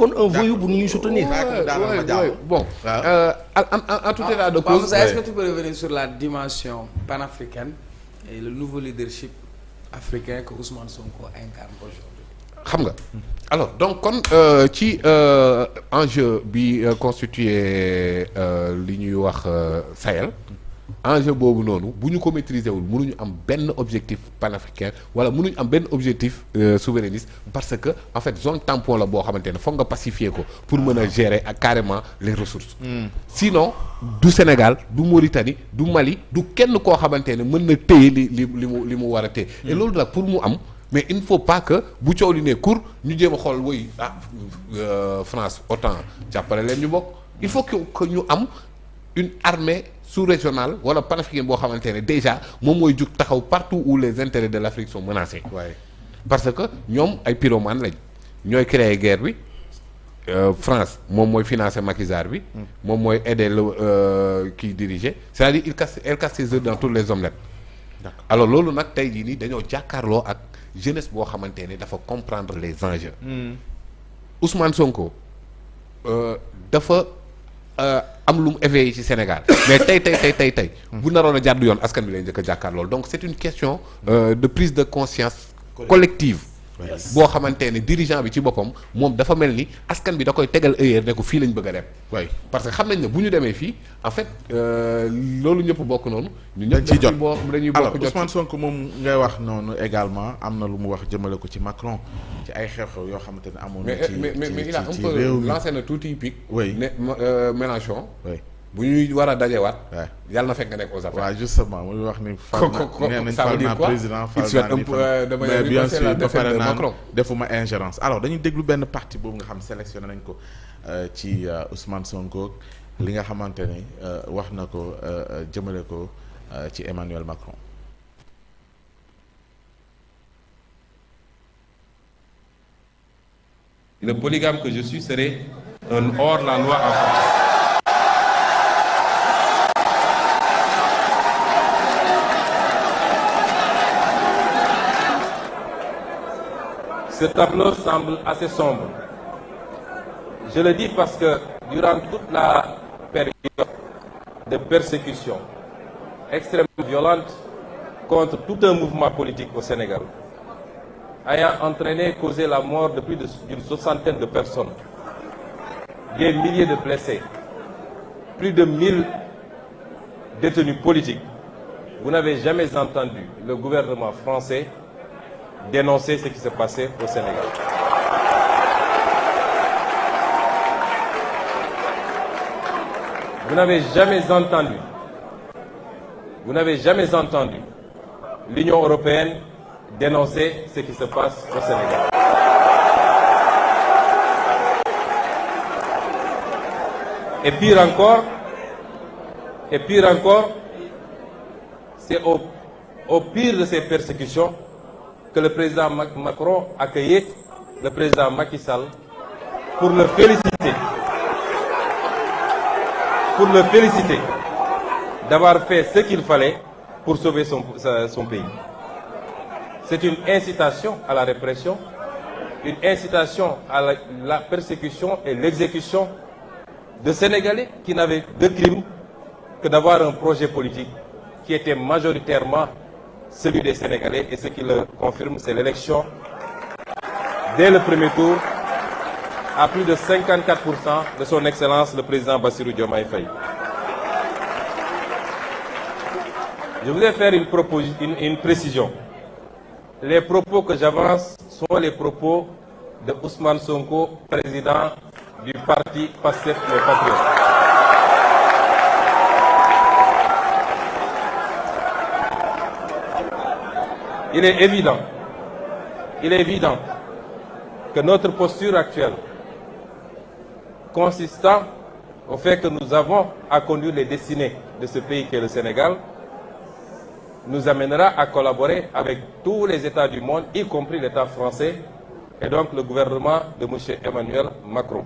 nekkoon un voyou bu ñuy soutenir. Bon, en tout état de cause. Est-ce que tu peux revenir sur la dimension panafricaine et le nouveau leadership africain que Ousmane Sonko incarne aujourd'hui? Xam nga alors donc kon ci enjeu bi constitué li ñuy wax Sahel enjeu boobu noonu bu ñu ko maîtriser wul mënuñu am benn objectif panafricain wala mënuñu am benn objectif souverainiste parce que en fait zone tampon la boo xamante ne foog nga pacifier ko pour mën a gérer ak carrément les ressources. Sinon du Sénégal du Mauritanie du Mali du kenn koo xamante ne mën na téye li mu war a téye. Et loolu nag pour mu am. Mais il ne faut pas que bu coow li ne court ñu jéem a xool woy France OTAN jàppale leen ñu bokk il faut que ñu am une armée sous-régionale wala panafricaine boo xamante ne déjà moom mooy jug taxaw partout où les intérêts de l'Afrique sont menacés. Ouais. Parce que ñoom ay pyromanes lañ ñooy créer guerre bi France moom mooy financer maquisard bi. moom mooy aider le kii diriger c'est-à-dire elle casse ses œufs dans toutes les omelettes. D'accord. Alors loolu nag tey jii nii dañoo jàkkaarloo ak. Jeunesse boo xamante ne dafa comprendre les enjeux. Ousmane Sonko dafa am lu mu éveillé ci Sénégal mais tey. bu naroon a jàddu yoon askan bi lay njëkk a jàkkaarloo donc c'est une question de prise de conscience collective. boo xamante ne dirigeant bi ci boppam moom dafa mel ni askan bi da koy tegal ëyeer ne ko fii lañ bëgg a dem. oui parce que xam nañ ne bu ñu demee fii en fait loolu ñëpp bokk noonu. ñu ñëpp dañuy bokk alors Ousmane Sonko moom ngay wax noonu également am na lu mu wax jëmale ko ci Macron ci ay xew-xew yoo xamante ne amoon na ci mais il a un peu lancé na tuuti pic. oui ne Mélenchon. oui. bu ñuy war a dajewaat. yàlla na fekk nga nekk aux affaires. waaw justement muy wax ni. fal naa président fal naa ni mais bien sûr ba pare naan defuma ingérence alors dañuy déglu benn partie boobu nga xam sélectionné nañ ko ci Ousmane Sonko li nga xamante ni wax na ko jëmale ko ci Emmanuel Macron. Le polygame que je suis serait un hors-la-loi en France. Ce tableau semble assez sombre. Je le dis parce que durant toute la période de persécution extrêmement violente contre tout un mouvement politique au Sénégal, ayant entraîné, causé la mort de plus d'une soixantaine de personnes, des milliers de blessés, plus de 1000 détenus politiques, vous n'avez jamais entendu le gouvernement français dénoncer ce qui se passait au Sénégal. Vous n'avez jamais entendu l'Union européenne dénoncer ce qui se passe au Sénégal. Et pire encore, c'est au pire de ces persécutions que le président Macron accueillait le président Macky Sall pour le féliciter d'avoir fait ce qu'il fallait pour sauver son pays. C'est une incitation à la répression, une incitation à la persécution et l'exécution de Sénégalais qui n'avaient de crime que d'avoir un projet politique qui était majoritairement celui des Sénégalais, et ce qui le confirme, c'est l'élection dès le premier tour à plus de 54% de son Excellence le président Bassirou Diomaye Faye. Je voudrais faire une précision. Les propos que j'avance sont les propos de Ousmane Sonko, président du parti Pastef les Patriotes. Il est évident que notre posture actuelle, consistant au fait que nous avons à conduire les destinées de ce pays qu'est le Sénégal, nous amènera à collaborer avec tous les États du monde, y compris l'État français, et donc le gouvernement de M. Emmanuel Macron.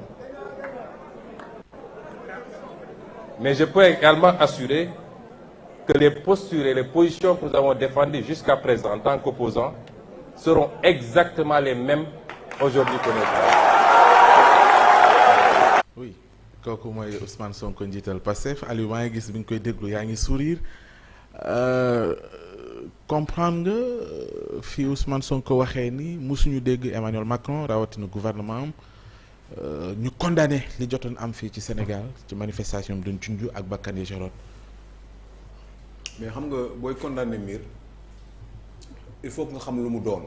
Mais je peux également assurer que les postures et les positions que nous avons défendues jusqu'à présent en tant qu'opposants seront exactement les mêmes aujourd'hui que nous. kooku mooy Ousmane Sonko njiital Pastef Aliou maa ngi gis bi ñu koy déglu yaa ngi sourire comprendre nga fii Ousmane Sonko waxee ni musuñu dégg Emmanuel Macron rawatina gouvernement am ñu condamné li jotoon am fii ci Sénégal ci manifestation bi doon junju ak bakkan yi joroon. mais xam nga booy condamné mbir il faut que nga xam lu mu doon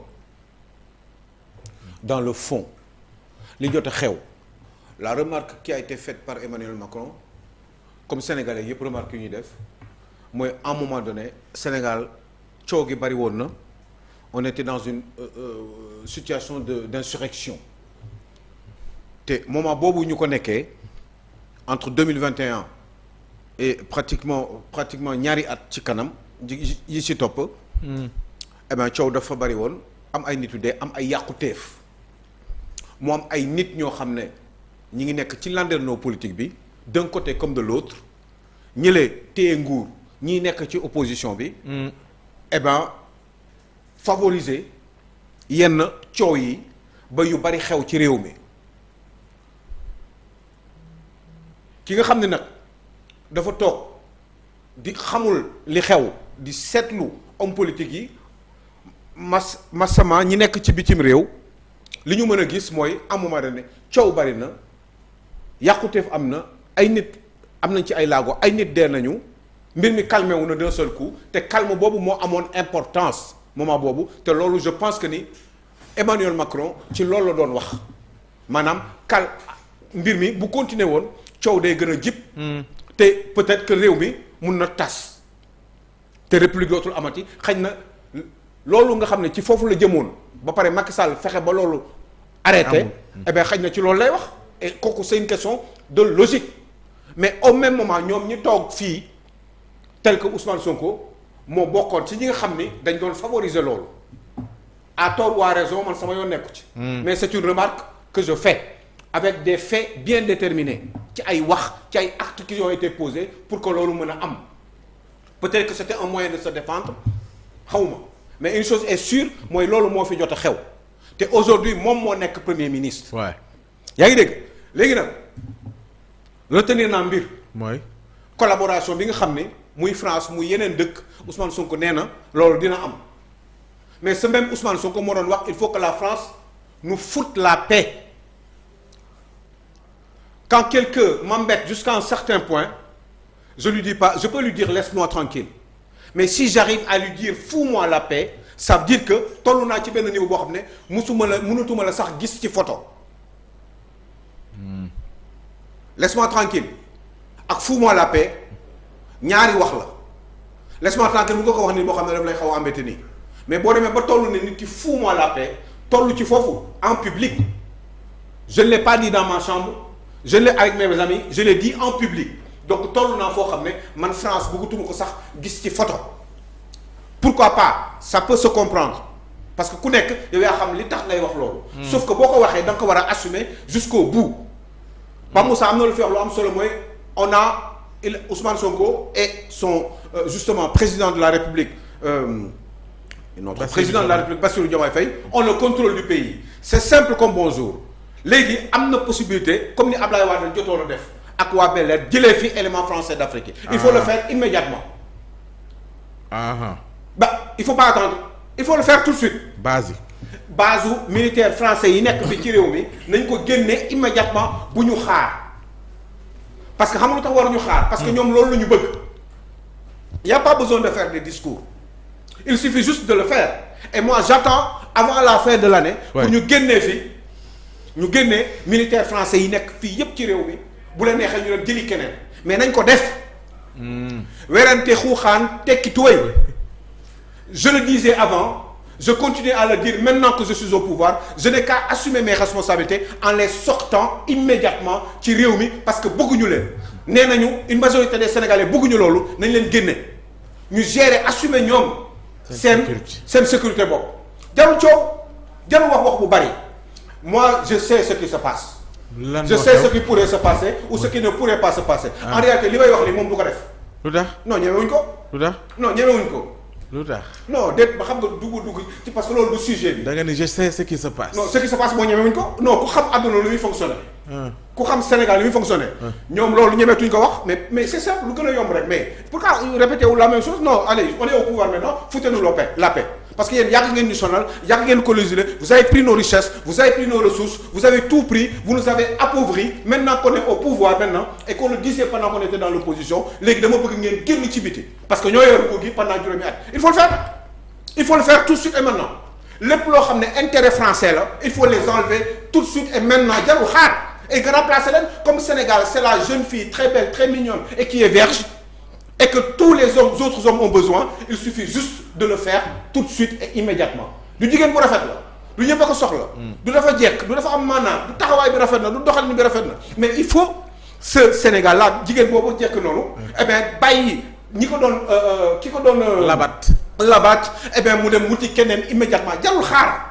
dans le fond li jot a xew la remarque qui a été faite par Emmanuel Macron comme sénégalais yëpp remarque yu ñuy def mooy à un moment donné Sénégal coow gi bari woon na on était dans une situation d'insurrection te moment boobu ñu ko nekkee entre 2021 et pratiquement ñaari at ci kanam yi ci topp eh bien coow dafa bari woon am ay nit yu dee am ay yàquteef mu am ay nit ñoo xam ne ñi ngi nekk ci landerneau politique bi d'un côté comme de l'autre ñële téye nguur ñii nekk ci opposition bi eh bien favoriser yenn coow yi ba yu bari xew ci réew mi ki nga xam ne nag dafa toog di xamul li xew di seetlu homme politique yi massama ñi nekk ci bitim réew li ñu mën a gis mooy à un moment donné coow bari na yàquteef am na ay nit am nañ ci ay laago ay nit dee nañu mbir mi calmé wu na d'un seul coup te calme boobu moo amoon importance moment boobu te loolu je pense que ni Emmanuel Macron ci loolu la doon wax maanaam mbir mi bu continuer woon coow day gën a jib te peut-être que réew mi mun na tas te république dootul amati xañ na loolu nga xam ne ci foofu la jëmoon ba pare Macky Sall fexe ba loolu arrêté eh bien xañ na ci loolu lay wax et kooku c'est une question de logique mais au même moment ñoom ñi toog fii tel que Ousmane Sonko moo bokkoon ci ñi nga xam ni dañ doon favoriser loolu à tort ou à raison man sama yoon nekku ci mais c'est une remarque que je fais avec des faits bien déterminés ci ay wax ci ay actes qui ont été posés pour que loolu mën a am peut-être que c'était un moyen de se défendre xawma mais une chose est sûre mooy loolu moo fi jot a xew te aujourd'hui moom moo nekk premier ministre. waaw yaa ngi dégg léegi nag retenir naa mbir. mooy collaboration bi nga xam ne muy France muy yeneen dëkk Ousmane Sonko nee na loolu dina am mais ce même Ousmane Sonko moo doon wax il faut que la France nous foute la paix. Quand quelqu'un m'embête jusqu'à un certain point je lui dis pas je peux lui dire laisse-moi tranquille mais si j'arrive à lui dire fous-moi la paix ça veut dire que toll naa ci benn niveau boo xam ne mënatuma la sax gis ci photo laisse-moi tranquille ak fous-moi la paix ñaari wax la laisse-moi tranquille mu nga ko wax ni boo xam ne daf lay xaw a embêté nii mais boo demee ba toll ne nit ki fous-moi la paix toll ci foofu en public je ne l'ai pas dit dans ma chambre je l'ai avec mes amis je l'ai dit en public donc toll naa foo xam ne man France bëggatuma ko sax gis ci photo pourquoi pas ça peut se comprendre parce que ku nekk yow yaa xam li tax ngay wax loolu sauf que boo ko waxee da nga ko war a assumer jusqu'au bout Pape Moussa am na lu fi wax lu am solo mooy on a Ousmane Sonko et son justement président de la République notre président de la République Bassirou Diomaye Faye ont le contrôle du pays c'est simple comme bonjour léegi am na possibilité comme ni Ablaye Wade jotoon a def ak waa Bel-Air jëlee fi élément français d'Afrique il faut le faire immédiatement il faut pas attendre il faut le faire tout de suite base militaire français yi nekk fi ci réew mi nañ ko génne immédiatement bu ñu xaar parce que xam nga lu tax waruñu xaar parce que ñoom loolu la ñu bëgg y a pas besoin de faire des discours il suffit juste de le faire et moi j'attends avant la fin de l'année pour ñu génnee fi ñu génnee militaire français yi nekk fii yépp ci réew mi bu la neexee ñu leen jëli keneen mais nañ ko def werante xuuxaan tekki tuwéy je le disais avant je continue à le dire maintenant que je suis au pouvoir je n'ai qu'à assumer mes responsabilités en les sortant immédiatement ci réew mi parce que bëgguñu leen nee nañu une majorité des Sénégalais bëgguñu loolu nañ leen génne ñu gérer assumer ñoom seen sécurité bopp jarul coow jarul wax bu bari moi je sais ce qui se passe je sais ce qui pourrait se passer ou ce qui ne pourrait pas se passer en réalité li may wax ni moom du ko def lu tax non ñemewuñ ko lu tax non ñemewuñ ko lu tax non déet ba xam nga dugg ci parce que loolu du sujet bi. da nga ni je sais ce qui se passe. non ce qui se passe moo ñemewuñ ko non ku xam àdduna lu muy fonctionner. ku xam Sénégal lu muy fonctionner. ñoom loolu ñemeetuñ ko wax mais c'est simple lu gën a yomb rek mais pourquoi répéter wu la même chose non allez on est au pouvoir maintenant foutez-nous la paix parce que yéen yàgg ngeen ñu sonal yàgg ngeen coloniser vous avez pris nos richesses vous avez pris nos ressources vous avez tout pris vous nous avez appauvris maintenant qu'on est au pouvoir maintenant et qu'on le disait pendant qu'on était dans l'opposition léegi dama bëgg ngeen génn ci biti parce que ñoo yor nguur gi pendant juróomi at il faut le faire tout de suite et maintenant lépp loo xam ne intérêt français la il faut les enlever tout de suite et maintenant jarul xaar et nga remplacer leen comme Sénégal c'est la jeune fille très belle très mignonne et qui est vierge et que tous les autres hommes ont besoin il suffit juste de le faire tout de suite et immédiatement du jigéen bu rafet la du ñëpp a ko soxla du dafa jekk du dafa am maanaam du taxawaay bi rafet na du doxalin bi rafet na mais il faut ce Sénégal là jigéen boobu jekk noonu eh bien bàyyi ñi ko doon ki ko doon labat eh bien mu dem wuti keneen immédiatement jarul xaar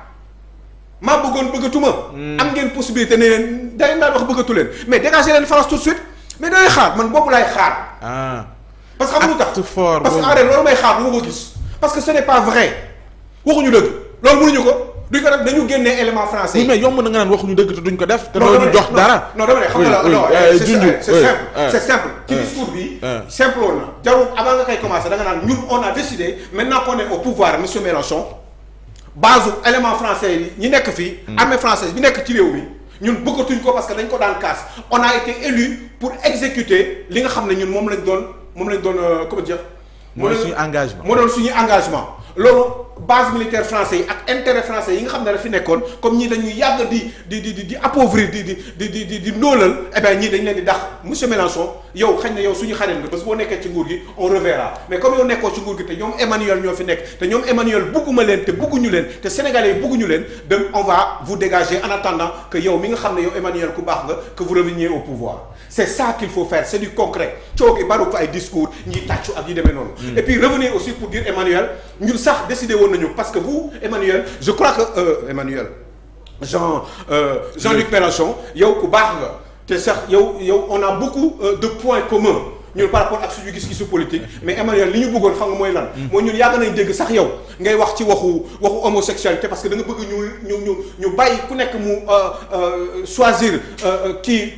maa bëggatuma am ngeen possibilité ne leen da ngeen daan wax bëggatu leen mais dégagez leen France tout de suite mais dangay xaar man boobu laay xaar parce que xam nga lu tax parce que en réalité loolu may xaar lu ma ko gis parce que ce n'est pas vrai waxuñu dëgg loolu mënuñu ko duñ ko def dañu génnee élément français oui mais yomb na nga naan waxuñu dëgg te duñ ko def te doo ñu jox dara non dama ne xam nga la non c'est simple ci discours bi simple woon na jarul avant nga koy commencer da nga naan ñun on a décidé maintenant qu'on est au pouvoir monsieur Mélenchon base élément français yi ñi nekk fii armée française bi nekk ci réew mi ñun bëggatuñ ko parce que dañ ko daan kaas on a été élu pour exécuter li nga xam ne ñun moom lañ doon comment dire mooy suñu engagement moo doon suñu engagement loolu base militaire français yi ak intérêt français yi nga xam ne dafa fi nekkoon comme ñii dañuy yàgg di appauvrir di ndóolal eh bien ñii dañ leen di dax monsieur Mélenchon yow xañ na yow suñu xarit nga parce que boo nekkee ci nguur gi on reverra mais comme yow nekkoo ci nguur gi te ñoom Emmanuel ñoo fi nekk te ñoom Emmanuel bugguma leen te bugguñu leen te sénégalais yi bugguñu leen donc on va vous dégager en attendant que yow mi nga xam ne yow Emmanuel ku baax nga que vous reveniez au pouvoir c'est ça qu'il faut faire c'est du concret coogi baru ko ay discours ñiy tàccu ak yi demee noonu et puis revenir aussi pour dire Emmanuel ñun sax décidé woon nañu parce que vous Emmanuel je crois que Emmanuel Jean-Luc Mélenchon yow ku baax nga te sax yow on a beaucoup de points communs ñun par rapport ak suñu gis-gisu politique mais Emmanuel li ñu bëggoon xam nga mooy lan mooy ñun yàgg nañ dégg sax yow ngay wax ci waxu homosexualité parce que da nga bëgg ñu bàyyi ku nekk mu choisir kii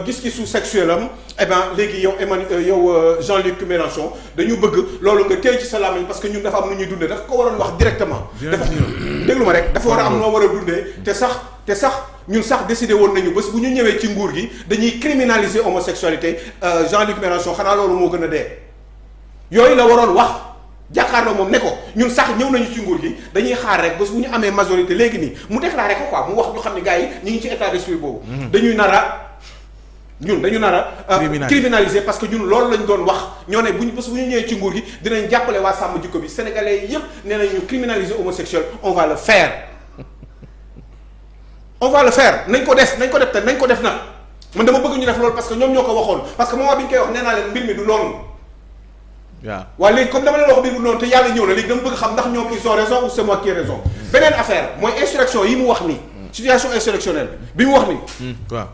gis-gisu sexuel am eh ben léegi yow Jean-Luc Mélenchon dañu bëgg loolu nga téye ci sa làmmiñ parce que ñun dafa am nu ñuy dundee dafa ko waroon wax directement dafa déglu ma rek dafa war a am noo war a dundee te sax ñun sax décidé woon nañu bés bu ñu ñëwee ci nguur gi dañuy criminaliser homosexualité Jean-Luc Mélenchon xanaa loolu moo gën a dee yooyu la waroon wax jàkkaarloo moom ne ko ñun sax ñëw nañu ci nguur gi dañuy xaar rek bés bu ñu amee majorité léegi nii mu déclaré ko quoi mu wax ñu xam ne gars yi ñu ngi ci état d'esprit boobu dañu nar a criminaliser parce que ñun loolu lañ doon wax ñoo ne bés bu ñu ñëwee ci nguur gi dinañ jàppale waa sàmm jikko bi sénégalais yépp nee nañ ñu criminaliser homosexuel on va le faire nañ ko def te nañ ko def nag man dama bëgg ñu def loolu parce que ñoom ñoo ko waxoon parce que moment bi ñu koy wax nee naa leen mbir mi du noonu waaw léegi comme dama leen wax mbir mi du noonu te yàlla ñëw na léegi dama bëgg xam ndax ñoom ils ont raison ou c'est moi qui ai raison beneen affaire mooy insurrection yi mu wax nii situation insurrectionnelle bi mu wax nii waaw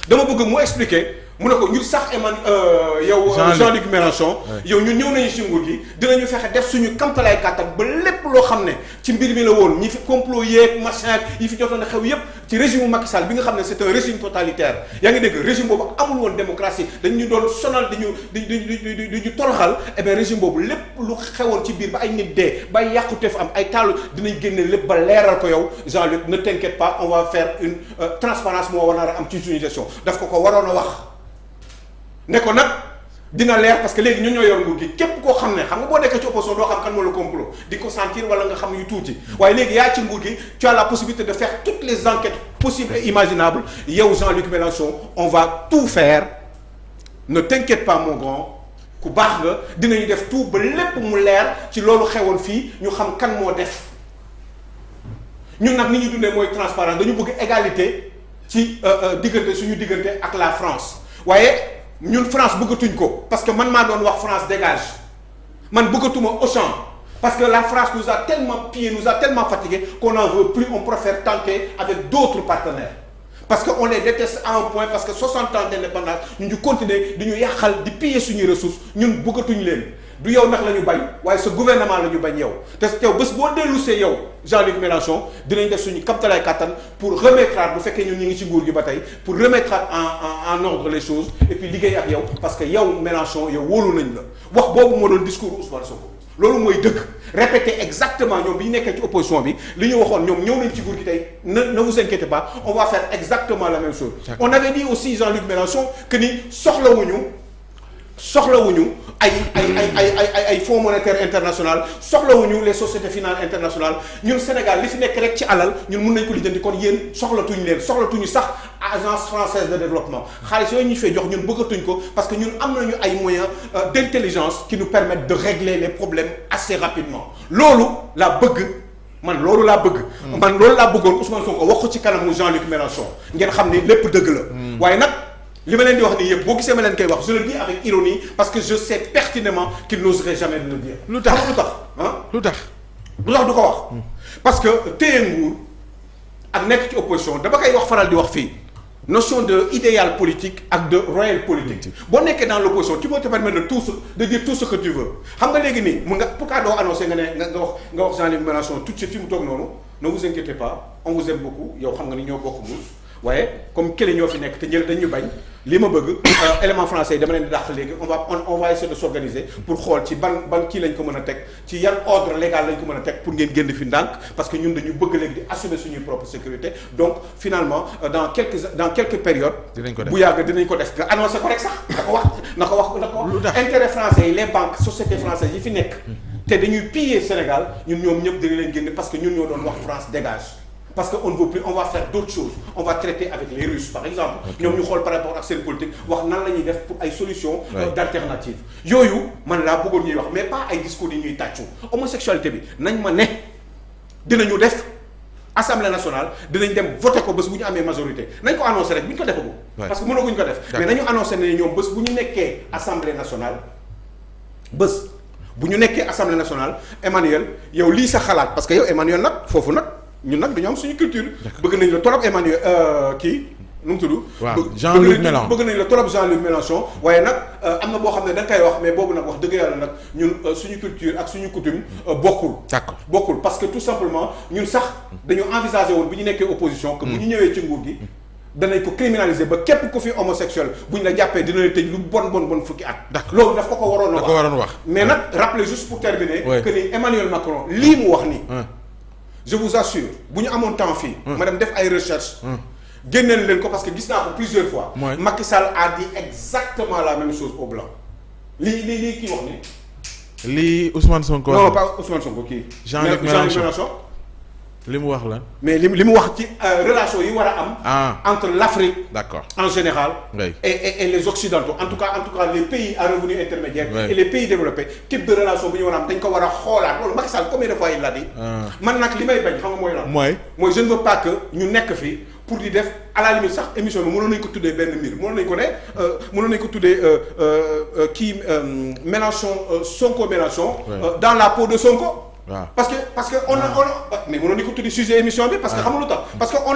dama bëgg mu expliquer mu ne ko ñun sax yow Jean-Luc Mélenchon yow ñun ñëw nañu ci nguur gi dinañu fexe def suñu kamtalaay kàttan ba lépp loo xam ne ci mbir mi la woon ñi fi complot yeeg machin yi fi jotoon a xew yépp ci régime Macky Sall bi nga xam ne c'est un régime totalitaire yaa ngi dégg régime boobu amul woon démocratie dañu doon sonal di toroxal eh bien régime boobu lépp lu xewoon ci biir ba ay nit dee ba ay yàqute fa am ay taalu dinañ génne lépp ba leeral ko yow Jean-Luc ne t'inquiète pas on va faire une transparence moo war a am ci suñu gestion daf ko waroon a wax ne ko nag dina leer parce que léegi ñun ñoo yor nguur gi képp koo xam ne xam nga boo nekkee ci opposition doo xam kan moo la complot di ko sentir wala nga xam yu tuuti waaye léegi yaa ci nguur gi tu as la possibilité de faire toutes les enquêtes possibles et imaginables yow Jean-Luc Mélenchon on va tout faire ne t'inquiète pas mon grand ku baax nga dinañu def tout ba lépp mu leer ci loolu xewoon fii ñu xam kan moo def ñun nag ni ñu dundee mooy transparence dañu bëgg égalité ci suñu diggante ak la France waaye ñun France bëggatuñ ko parce que man maa doon wax France dégage man bëggatuma Auchan parce que la France nous a tellement pillé nous a tellement fatigué qu'on n'en veut plus on préfère tenter avec d'autres partenaires parce que on les déteste à un point parce que 60 ans d'indépendance ñu continuer di ñu yàqal di piller suñuy ressources ñun bëggatuñ leen du yow nag la ñu bañ waaye sa gouvernement la ñu bañ yow te yow bés boo dellusee yow Jean-Luc Mélenchon dinañ def suñu kaptalaay kàttan pour remettre bu fekkee ñun ñu ngi ci nguur gi ba tey pour remettre en ordre les choses et puis liggéey ak yow parce que yow Mélenchon yow wóolu nañ la wax boobu moo doon discours Ousmane Sonko loolu mooy dëgg répéter exactement ñoom bi ñu nekkee ci opposition bi li ñu waxoon ñoom ñëw nañ ci nguur gi tey ne vous inquiétez pas on va faire exactement la même chose. On avait dit aussi Jean-Luc Mélenchon que ni soxlawuñu ay fonds monétaire international soxlawuñu les sociétés finances internationales ñun Sénégal li fi nekk rek ci alal ñun mun nañ ko lijjanti kon yéen soxlatuñu sax agence française de développement xaalis yooyu ñu fay jox ñun bëggatuñ ko parce que ñun am nañu ay moyens d'intelligence qui nous permettent de régler les problèmes assez rapidement loolu laa bëgg. man loolu laa bëggoon Ousmane Sonko wax ko ci kanamu Jean-Luc Mélenchon ngeen xam ni lépp dëgg la waaye nag li ma leen di wax nii yëpp boo gisee ma leen koy wax je le dis avec ironie parce que je sais pertinemment qu'il n'oserait jamais de le dire. lu tax du ko wax. parce que téye nguur ak nekk ci opposition dama koy wax faral di wax fii notion de idéal politique ak de réel politique boo nekkee dans l'opposition tu peux te permettre de dire tout ce que tu veux xam nga léegi nii mun nga pourquoi doo annoncé nga wax Jean-Luc Mélenchon tout de suite fi mu toog noonu ne vous inquiétez pas on vous aime beaucoup yow xam nga ni ñoo bokk muus waaye comme kële ñoo fi nekk te ñële dañu bañ li ma bëgg élément français yi dama leen di dàq léegi on va essayer de s'organiser pour xool ci ban kii lañ ko mën a teg ci yan ordre légal lañ ko mën a teg pour ngeen génn fi ndànk parce que ñun dañu bëgg léegi di assumer suñuy propre sécurité donc finalement dans quelques périodes bu yàgg dinañ ko def nga annoncé ko rek sax na ko wax intérêt français yi les banques sociétés françaises yi fi nekk te dañuy piller Sénégal ñoom ñëpp dina leen génn parce que ñun ñoo doon wax France dégage parce que on ne veut plus on va faire d'autres choses on va traiter avec les Russes par exemple ñoom ñu xool par rapport ak seen politique wax nan la ñuy def pour ay solutions d'alternative yooyu man laa bëggoon ñuy wax mais pas ay discours yi ñuy tàccu homosexualité bi nañ ma ne dinañu def Assemblée nationale dinañ dem voter ko bés bu ñu amee majorité nañ ko annoncé rek bu ñu ko defagum parce que mënaguñ ko def mais nañu annoncé ne ñoom bés bu ñu nekkee Assemblée nationale Emmanuel yow lii sa xalaat parce que yow Emmanuel nag foofu nag ñun nag dañoo am suñu culture. bëgg nañ la torop Emmanuel kii nu mu tudd. waaw Jean-Luc Mélenchon bëgg nañ la torop Jean-Luc Mélenchon waaye nag am na boo xam ne da nga koy wax mais boobu nag wax dëgg yàlla nag ñun suñu culture ak suñu coutume bokkul. d'accord bokkul parce que tout simplement ñun sax dañu envisager woon bu ñu nekkee opposition. que bu ñu ñëwee ci nguur gi. danañ ko criminaliser ba képp ku fi homosexuel bu ñu la jàppee dina la tëj lu bon fukki at. d'accord loolu daf ko waroon a wax. mais nag rappeler juste pour terminer. que ni Emmanuel Macron lii mu wax nii. je vous assure bu ñu amoon temps fii. ma dem def ay recherches. génneel leen ko parce que gis naa ko plusieurs fois. Macky Sall a dit exactement la même chose au blanc. lii kii wax ni. lii Ousmane Sonko. non pas Ousmane Sonko kii. Jean-Luc Mélenchon li mu wax lan. mais li mu wax ci relation yi war a am. entre l'Afrique. d'accord en général. oui. et les occidentaux en tout cas les pays à revenu intermédiaire. et les pays développés type de relation bu ñu war a am dañ ko war a xoolaat loolu Macky Sall combien de fois il l'a dit. man nag li may bañ xam nga mooy lan. mooy je ne veux pas que ñu nekk fii pour di def à la limite sax émission bi mënoon nañu ko tuddee benn mbir mënoon nañu ko tuddee kii Mélenchon Sonko Mélenchon. dans la peau de Sonko. parce que on mais mënoon nañu ko tuddi sujet émission bi parce que xam nga lu tax parce que on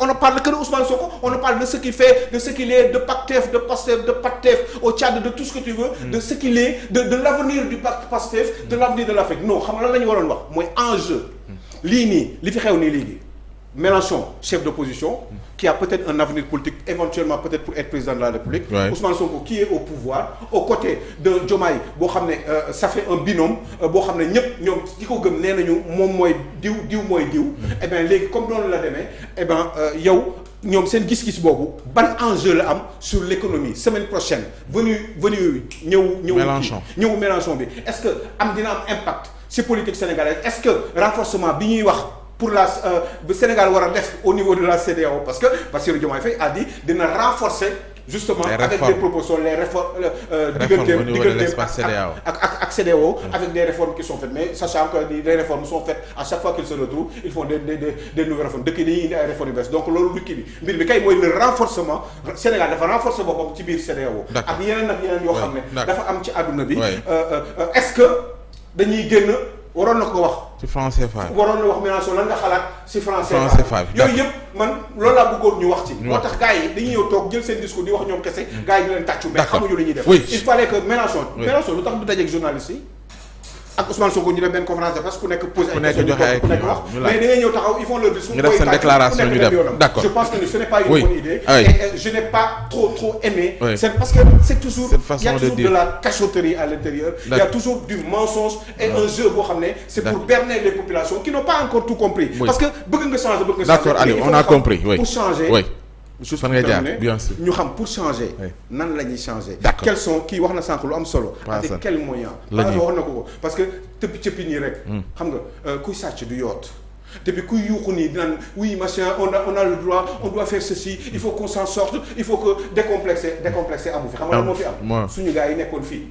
ne parle que de Ousmane Sonko on ne parle de ce qu'il fait de ce qu'il est de Pastef de Pastef au Tchad de tout ce que tu veux de ce qu'il est de l'avenir du Pastef de l'avenir de l'Afrique non xam nga lan la ñu waroon wax mooy enjeu lii nii li fi xew nii léegi Mélenchon chef d'opposition qui a peut-être un avenir politique éventuellement peut-être pour être président de la République. Ousmane Sonko qui est au pouvoir aux côtés de Diomaye boo xam ne ça fait un binôme boo xam ne ñëpp ñoom ci ko gëm nee nañu moom mooy diw mooy diw. et bien léegi comme noonu la demee et bien yow ñoom seen gis-gis boobu ban enjeu la am sur l'économie semaine prochaine venu ñëw Mélenchon bi est-ce que dina am impact ci politique sénégalaise est-ce que renforcement bi ñuy wax. pour la Sénégal war a def au niveau de la CEDEAO parce que Bassirou Diomaye Faye a dit dina renforcer justement avec des propositions les réformes digganteem ak CEDEAO avec des réformes qui sont faites mais sachant que les réformes sont faites à chaque fois qu'ils se retrouvent ils font des nouvelles réformes dëkk yi dañuy indi ay réformes yu bees donc loolu du kii bi mbir bi kay mooy le renforcement Sénégal dafa renforcer boppam ci biir CEDEAO ak yeneen yoo xam ne dafa am ci àdduna bi est-ce que dañuy génn waroon na ko wax. ci franc CFA bi waroon na wax Mélenchon lan nga xalaat si franc CFA bi yooyu yëpp man loolu laa bëggoon ñu wax ci. moo tax gars yi dañuy ñëw toog jël seen discours di wax ñoom kese. gars yi ñu leen tàccu mais xamuñu li ñuy def. il fallait que Mélenchon lu tax du dajeeg journaliste yi ak Ousmane Sonko ñu def benn conférence de presse ku nekk posé ay questions ku nekk wax mais da ngay ñëw taxaw ils font leur discours ñu def seen déclaration ñu dem d'accord je pense que ce n'est pas une bonne idée et je n'ai pas trop aimé c'est parce que c'est toujours il y a toujours de la cachotterie à l'intérieur il y a toujours du mensonge et un jeu boo xam ne c'est pour berner les populations qui n'ont pas encore tout compris parce que bëgg nga changer d'accord allez on a compris pour changer juste fan nga jaar bien sûr ñu xam pour changer nan la ñuy changer d'accord quels sont kii wax na sànq lu am solo avec quels moyens wax na ko parce que tëppi cëppi nii rek xam nga kuy sàcc du yoot te puis kuy yuuxu nii dinaan oui machin on a le droit on doit faire ceci il faut qu'on s'en sorte il faut que décomplexer amu fi xam nga lan moo fi am suñu gars yi nekkoon fii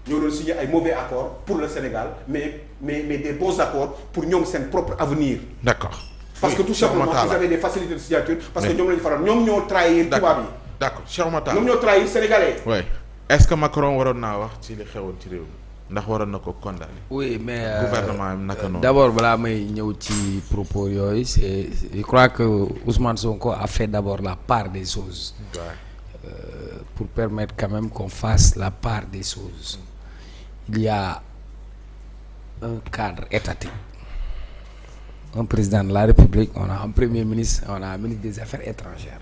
ñoo doon signé ay mauvais accords pour le Sénégal mais des bons accords pour ñoom seen propre avenir d'accord parce que tout simplement ils avaient des facilités de signature parce que ñoom la ñu faral ñoom ñoo trahir tubaab yi. d'accord Cheikh Matar ñoom ñoo trahir sénégalais. oui est-ce que Macron waroon naa wax ci li xewoon ci réew mi ndax waroon na ko condamner. oui mais gouvernement am naka noonu. d'abord balaa may ñëw ci propos yooyu c'est je crois que Ousmane Sonko a fait d'abord la part des choses. Pour permettre quand même qu'on fasse la part des choses. Il y a un cadre étatique. Un président de la République, on a un premier ministre, on a un ministre des Affaires étrangères.